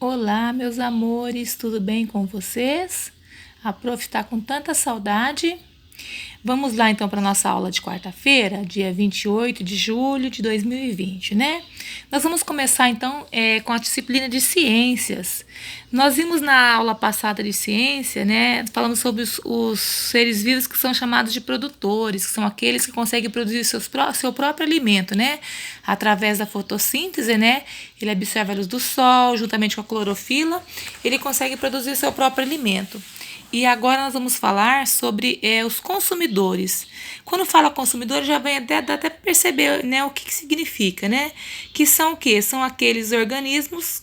Olá, meus amores, tudo bem com vocês? A prof está com tanta saudade. Vamos lá então para a nossa aula de quarta-feira, dia 28 de julho de 2020, né? Nós vamos começar então com a disciplina de ciências. Nós vimos na aula passada de ciência, né? Falamos sobre os seres vivos que são chamados de produtores, que são aqueles que conseguem produzir seu próprio alimento, né? Através da fotossíntese, né? Ele absorve a luz do sol, juntamente com a clorofila, ele consegue produzir seu próprio alimento. E agora nós vamos falar sobre os consumidores. Quando fala consumidores, já vem dá até perceber, né, o que significa, né? Que são o quê? São aqueles organismos,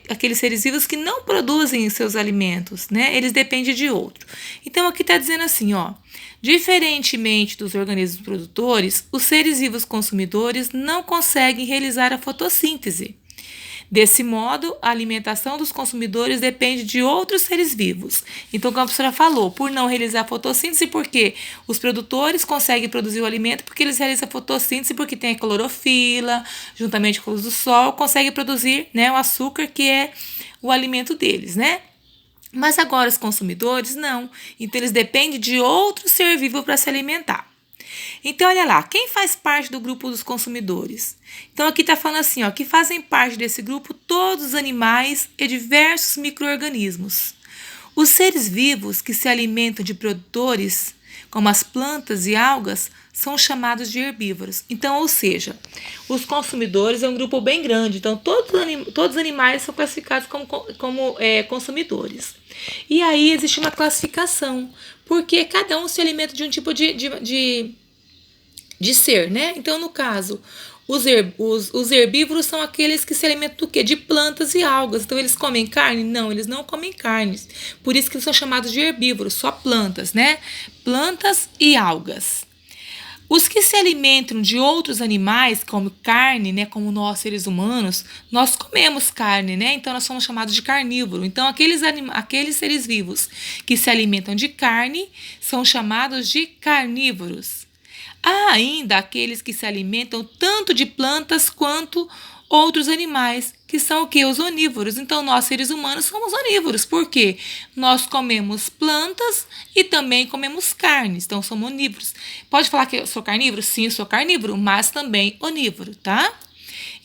aqueles seres vivos que não produzem seus alimentos, né? Eles dependem de outro. Então aqui está dizendo assim, ó. Diferentemente dos organismos produtores, os seres vivos consumidores não conseguem realizar a fotossíntese. Desse modo, a alimentação dos consumidores depende de outros seres vivos. Então, como a professora falou, por não realizar a fotossíntese, porque os produtores conseguem produzir o alimento porque eles realizam a fotossíntese porque tem a clorofila, juntamente com a luz do sol, conseguem produzir, né, o açúcar que é o alimento deles, né? Mas agora os consumidores não. Então, eles dependem de outro ser vivo para se alimentar. Então, olha lá, quem faz parte do grupo dos consumidores? Então, aqui está falando assim, ó, que fazem parte desse grupo todos os animais e diversos micro-organismos. Os seres vivos que se alimentam de produtores, como as plantas e algas, são chamados de herbívoros. Então, ou seja, os consumidores é um grupo bem grande. Então, todos os animais são classificados como consumidores. E aí existe uma classificação, porque cada um se alimenta de um tipo de ser, né? Então, no caso, os herbívoros são aqueles que se alimentam do quê? De plantas e algas. Então, eles comem carne? Não, eles não comem carnes. Por isso que eles são chamados de herbívoros, só plantas, né? Plantas e algas. Os que se alimentam de outros animais, como carne, né, como nós seres humanos, nós comemos carne, né? Então nós somos chamados de carnívoro. Então aqueles seres vivos que se alimentam de carne são chamados de carnívoros. Há ainda aqueles que se alimentam tanto de plantas quanto outros animais, que são o quê? Os onívoros. Então, nós, seres humanos, somos onívoros. Por quê? Nós comemos plantas e também comemos carnes. Então, somos onívoros. Pode falar que eu sou carnívoro? Sim, eu sou carnívoro, mas também onívoro, tá?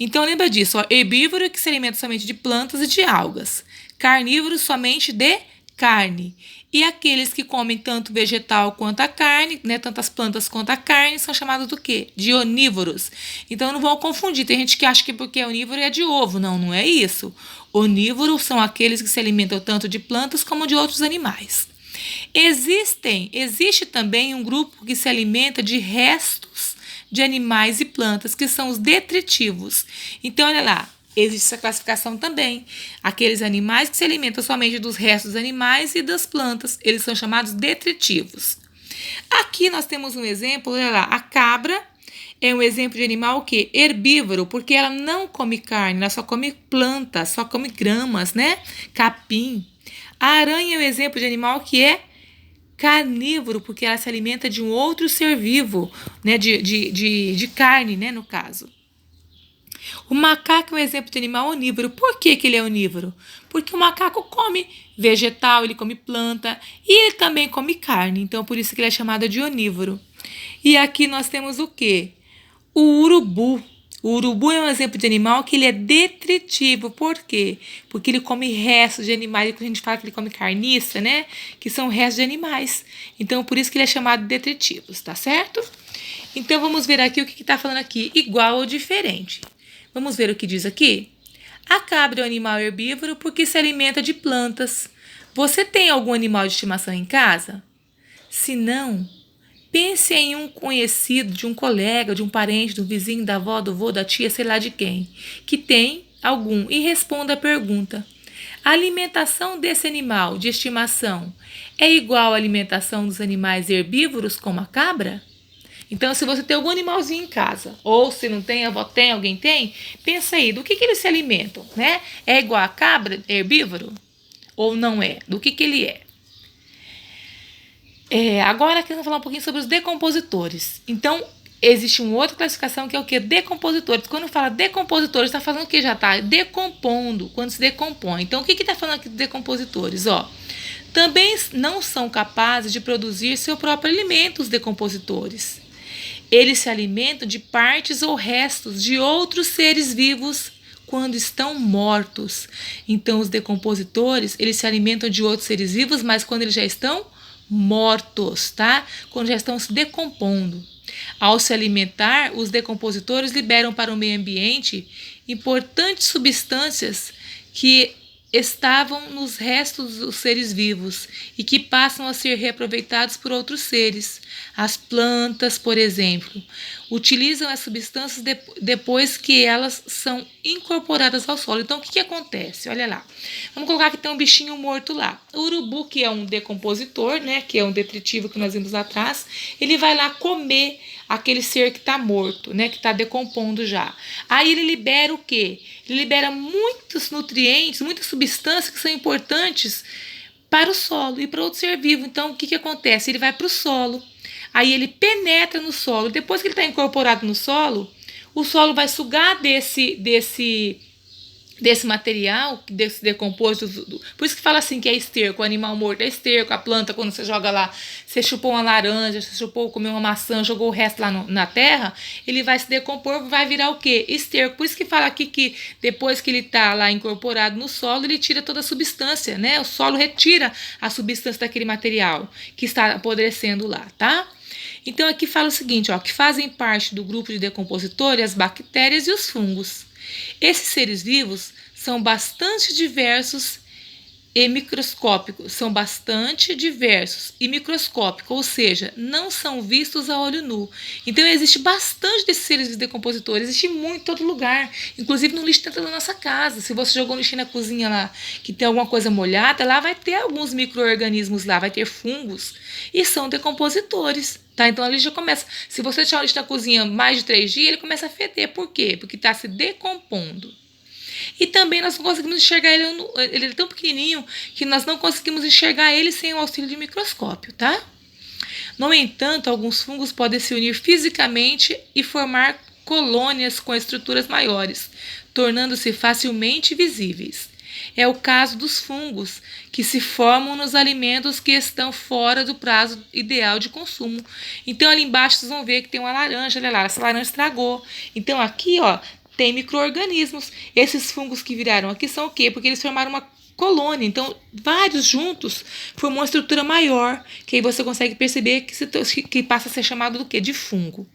Então, lembra disso. Ó, herbívoro que se alimenta somente de plantas e de algas. Carnívoro somente de carne. E aqueles que comem tanto vegetal quanto a carne, né, tanto as plantas quanto a carne, são chamados do quê? De onívoros. Então não vão confundir. Tem gente que acha que porque é onívoro é de ovo. Não, não é isso. Onívoros são aqueles que se alimentam tanto de plantas como de outros animais. Existe também um grupo que se alimenta de restos de animais e plantas, que são os detritivos. Então, olha lá. Existe essa classificação também. Aqueles animais que se alimentam somente dos restos dos animais e das plantas, eles são chamados detritivos. Aqui nós temos um exemplo, olha lá, a cabra é um exemplo de animal que herbívoro, porque ela não come carne, ela só come plantas, só come gramas, né? Capim. A aranha é um exemplo de animal que é carnívoro, porque ela se alimenta de um outro ser vivo, né? De carne, né? No caso. O macaco é um exemplo de animal onívoro. Por que ele é onívoro? Porque o macaco come vegetal, ele come planta e ele também come carne. Então, por isso que ele é chamado de onívoro. E aqui nós temos o quê? O urubu. O urubu é um exemplo de animal que ele é detritivo. Por quê? Porque ele come restos de animais. Quando a gente fala que ele come carniça, né? Que são restos de animais. Então, por isso que ele é chamado de detritivos, tá certo? Então, vamos ver aqui o que está falando aqui. Igual ou diferente. Vamos ver o que diz aqui? A cabra é um animal herbívoro porque se alimenta de plantas. Você tem algum animal de estimação em casa? Se não, pense em um conhecido, de um colega, de um parente, do vizinho, da avó, do avô, da tia, sei lá de quem, que tem algum e responda a pergunta. A alimentação desse animal de estimação é igual à alimentação dos animais herbívoros como a cabra? Então, se você tem algum animalzinho em casa, ou se não tem, a avó tem, alguém tem, pensa aí, do que eles se alimentam, né? É igual a cabra, herbívoro? Ou não é? Do que ele é? Agora, aqui eu vou falar um pouquinho sobre os decompositores. Então, existe uma outra classificação que é o que? Decompositores. Quando fala decompositores, está falando o que já está decompondo, quando se decompõe. Então, o que está falando aqui de decompositores? Ó, também não são capazes de produzir seu próprio alimento, os decompositores. Eles se alimentam de partes ou restos de outros seres vivos quando estão mortos. Então, os decompositores, eles se alimentam de outros seres vivos, mas quando eles já estão mortos, tá? Quando já estão se decompondo. Ao se alimentar, os decompositores liberam para o meio ambiente importantes substâncias que estavam nos restos dos seres vivos e que passam a ser reaproveitados por outros seres. As plantas, por exemplo, utilizam as substâncias depois que elas são incorporadas ao solo. Então, o que acontece? Olha lá. Vamos colocar que tem um bichinho morto lá. O urubu, que é um decompositor, né, que é um detritivo que nós vimos lá atrás, ele vai lá comer aquele ser que está morto, né, que está decompondo já. Aí ele libera o quê? Ele libera muitos nutrientes, muitas substâncias que são importantes para o solo e para outro ser vivo. Então, o que acontece? Ele vai para o solo, aí ele penetra no solo. Depois que ele está incorporado no solo, o solo vai sugar desse material, desse decomposto. Por isso que fala assim que é esterco, o animal morto é esterco, a planta quando você joga lá, você chupou uma laranja, você chupou, comeu uma maçã, jogou o resto lá na terra, ele vai se decompor, vai virar o quê? Esterco. Por isso que fala aqui que depois que ele está lá incorporado no solo, ele tira toda a substância, né? O solo retira a substância daquele material que está apodrecendo lá, tá? Então aqui fala o seguinte, ó, que fazem parte do grupo de decompositores as bactérias e os fungos. Esses seres vivos são bastante diversos e microscópicos, ou seja, não são vistos a olho nu. Então existe bastante desses seres decompositores, existe muito em todo lugar, inclusive no lixo dentro da nossa casa. Se você jogou um lixo na cozinha lá, que tem alguma coisa molhada, lá vai ter alguns micro-organismos lá, vai ter fungos, e são decompositores. Tá, então ali já começa. Se você deixar o lixo na cozinha mais de 3 dias, ele começa a feder. Por quê? Porque está se decompondo. E também nós não conseguimos enxergar ele. Ele é tão pequenininho que nós não conseguimos enxergar ele sem o auxílio de microscópio, tá? No entanto, alguns fungos podem se unir fisicamente e formar colônias com estruturas maiores, tornando-se facilmente visíveis. É o caso dos fungos, que se formam nos alimentos que estão fora do prazo ideal de consumo. Então, ali embaixo vocês vão ver que tem uma laranja, olha lá, essa laranja estragou. Então, aqui, ó, tem micro-organismos. Esses fungos que viraram aqui são o quê? Porque eles formaram uma colônia. Então, vários juntos formam uma estrutura maior, que aí você consegue perceber que passa a ser chamado do quê? De fungo.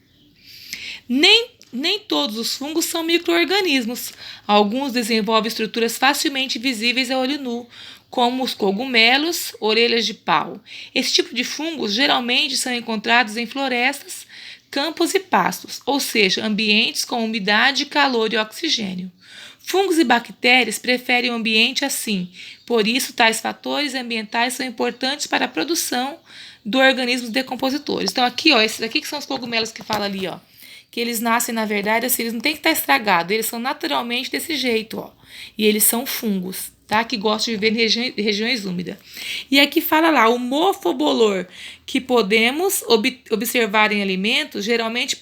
Nem todos os fungos são micro-organismos. Alguns desenvolvem estruturas facilmente visíveis a olho nu, como os cogumelos, orelhas de pau. Esse tipo de fungos geralmente são encontrados em florestas, campos e pastos, ou seja, ambientes com umidade, calor e oxigênio. Fungos e bactérias preferem um ambiente assim, por isso tais fatores ambientais são importantes para a produção do organismo decompositores. Então aqui, ó, esses aqui que são os cogumelos que fala ali, ó, que eles nascem, na verdade, assim, eles não têm que estar estragados, eles são naturalmente desse jeito, ó. E eles são fungos, tá? Que gostam de viver em regiões úmidas. E aqui fala lá, o mofo bolor que podemos observar em alimentos, geralmente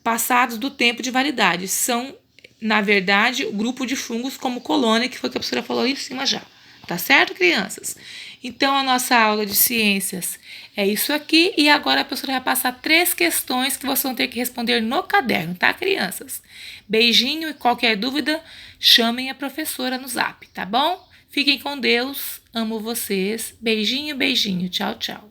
passados do tempo de validade. São, na verdade, o grupo de fungos como colônia, que foi o que a professora falou ali em cima já. Tá certo, crianças? Então, a nossa aula de ciências é isso aqui. E agora a professora vai passar 3 questões que vocês vão ter que responder no caderno, tá, crianças? Beijinho e qualquer dúvida, chamem a professora no zap, tá bom? Fiquem com Deus, amo vocês. Beijinho, beijinho. Tchau, tchau.